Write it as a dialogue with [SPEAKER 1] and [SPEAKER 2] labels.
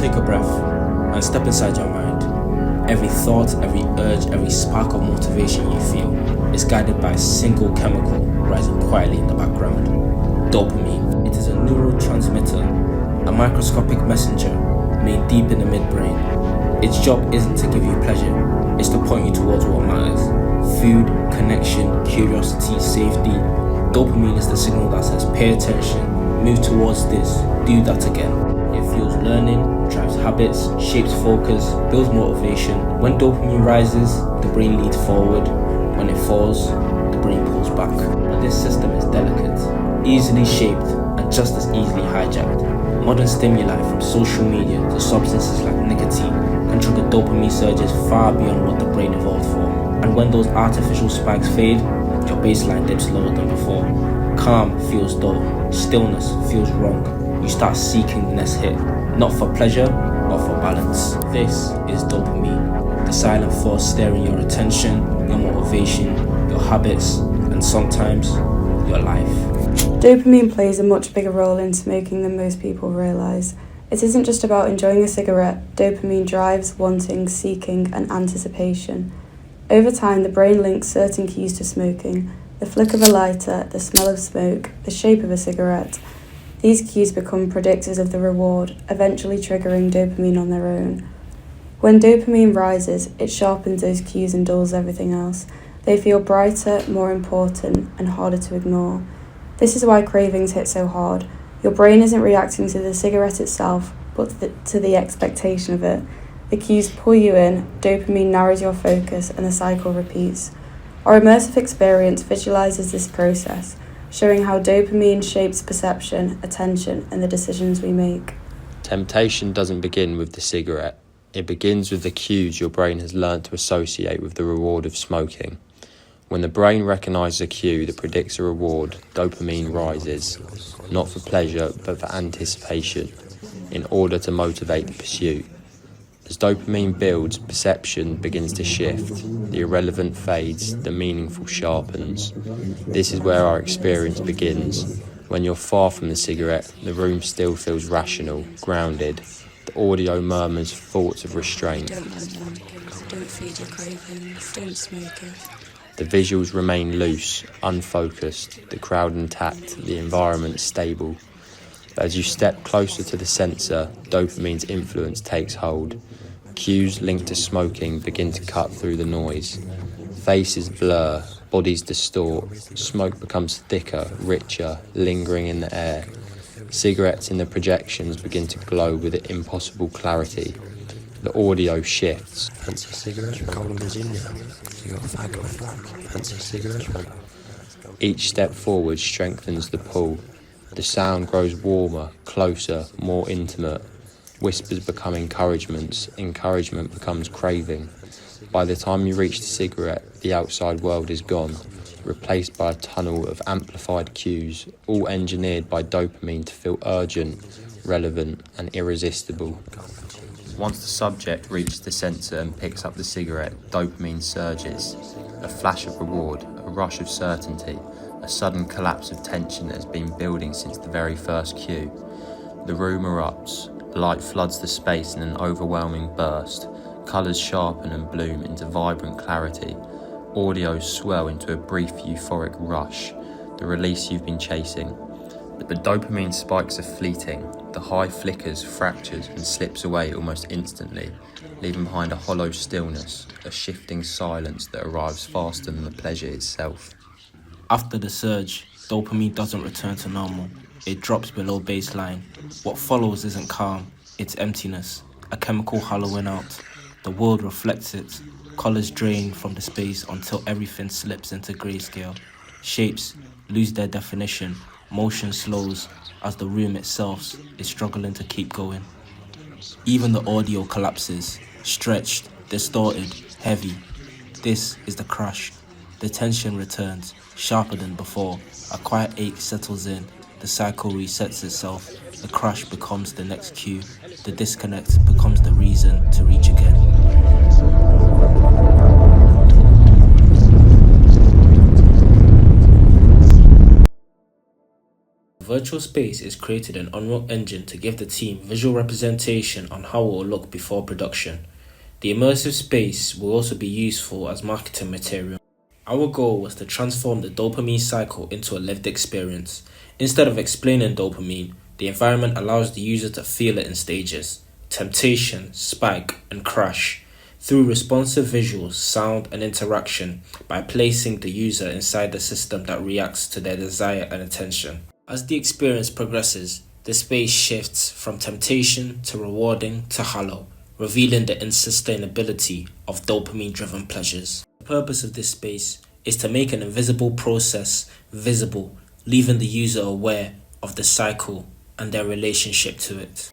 [SPEAKER 1] take a breath and step inside your mind. Every thought, every urge, every spark of motivation you feel is guided by a single chemical rising quietly in the background. Dopamine. It is a neurotransmitter, a microscopic messenger made deep in the midbrain. Its job isn't to give you pleasure, it's to point you towards what matters. Food, connection, curiosity, safety. Dopamine is the signal that says pay attention, move towards this, do that again. It fuels learning, drives habits, shapes focus, builds motivation. When dopamine rises, the brain leads forward. When it falls, the brain pulls back. But this system is delicate, easily shaped, and just as easily hijacked. Modern stimuli from social media to substances like nicotine can trigger dopamine surges far beyond what the brain evolved for. And when those artificial spikes fade, your baseline dips lower than before. Calm feels dull, stillness feels wrong. You start seeking the next hit, not for pleasure, but for balance. This is dopamine, the silent force steering your attention, your motivation, your habits, and sometimes your life.
[SPEAKER 2] Dopamine plays a much bigger role in smoking than most people realise. It isn't just about enjoying a cigarette. Dopamine drives wanting, seeking, and anticipation. Over time, the brain links certain cues to smoking: the flick of a lighter, the smell of smoke, the shape of a cigarette. These cues become predictors of the reward, eventually triggering dopamine on their own. When dopamine rises, it sharpens those cues and dulls everything else. They feel brighter, more important, and harder to ignore. This is why cravings hit so hard. Your brain isn't reacting to the cigarette itself, but to the expectation of it. The cues pull you in, dopamine narrows your focus, and the cycle repeats. Our immersive experience visualizes this process, showing how dopamine shapes perception, attention, and the decisions we make.
[SPEAKER 3] Temptation doesn't begin with the cigarette. It begins with the cues your brain has learned to associate with the reward of smoking. When the brain recognises a cue that predicts a reward, dopamine rises, not for pleasure but for anticipation, in order to motivate the pursuit. As dopamine builds, perception begins to shift. The irrelevant fades, the meaningful sharpens. This is where our experience begins. When you're far from the cigarette, the room still feels rational, grounded. The audio murmurs thoughts of restraint.
[SPEAKER 2] Don't feed your cravings, don't smoke it.
[SPEAKER 3] The visuals remain loose, unfocused, the crowd intact, the environment stable. But as you step closer to the sensor, dopamine's influence takes hold. Cues linked to smoking begin to cut through the noise. Faces blur, bodies distort, smoke becomes thicker, richer, lingering in the air. Cigarettes in the projections begin to glow with impossible clarity. The audio shifts.
[SPEAKER 4] Fancy a cigarette? Golden Virginia. You got a fag going back. Fancy a cigarette?
[SPEAKER 3] Each step forward strengthens the pull. The sound grows warmer, closer, more intimate. Whispers become encouragements. Encouragement becomes craving. By the time you reach the cigarette, the outside world is gone, replaced by a tunnel of amplified cues, all engineered by dopamine to feel urgent, relevant, and irresistible. Once the subject reaches the sensor and picks up the cigarette, dopamine surges. A flash of reward, a rush of certainty, a sudden collapse of tension that has been building since the very first cue. The room erupts. Light floods the space in an overwhelming burst. Colours sharpen and bloom into vibrant clarity. Audios swell into a brief euphoric rush, the release you've been chasing. But the dopamine spikes are fleeting. The high flickers, fractures, and slips away almost instantly, leaving behind a hollow stillness, a shifting silence that arrives faster than the pleasure itself.
[SPEAKER 1] After the surge, dopamine doesn't return to normal. It drops below baseline. What follows isn't calm, it's emptiness, a chemical hollowing out. The world reflects it. Colours drain from the space until everything slips into grayscale. Shapes lose their definition. Motion slows as the room itself is struggling to keep going. Even the audio collapses, stretched, distorted, heavy. This is the crash. The tension returns, sharper than before. A quiet ache settles in. The cycle resets itself. The crash becomes the next cue. The disconnect becomes the reason to reach again. virtual space is created in Unreal Engine to give the team visual representation on how it will look before production. The immersive space will also be useful as marketing material. Our goal was to transform the dopamine cycle into a lived experience. Instead of explaining dopamine, the environment allows the user to feel it in stages: temptation, spike, and crash, through responsive visuals, sound, and interaction, by placing the user inside the system that reacts to their desire and attention. As the experience progresses, the space shifts from temptation to rewarding to hollow, revealing the insustainability of dopamine-driven pleasures. The purpose of this space is to make an invisible process visible, leaving the user aware of the cycle and their relationship to it.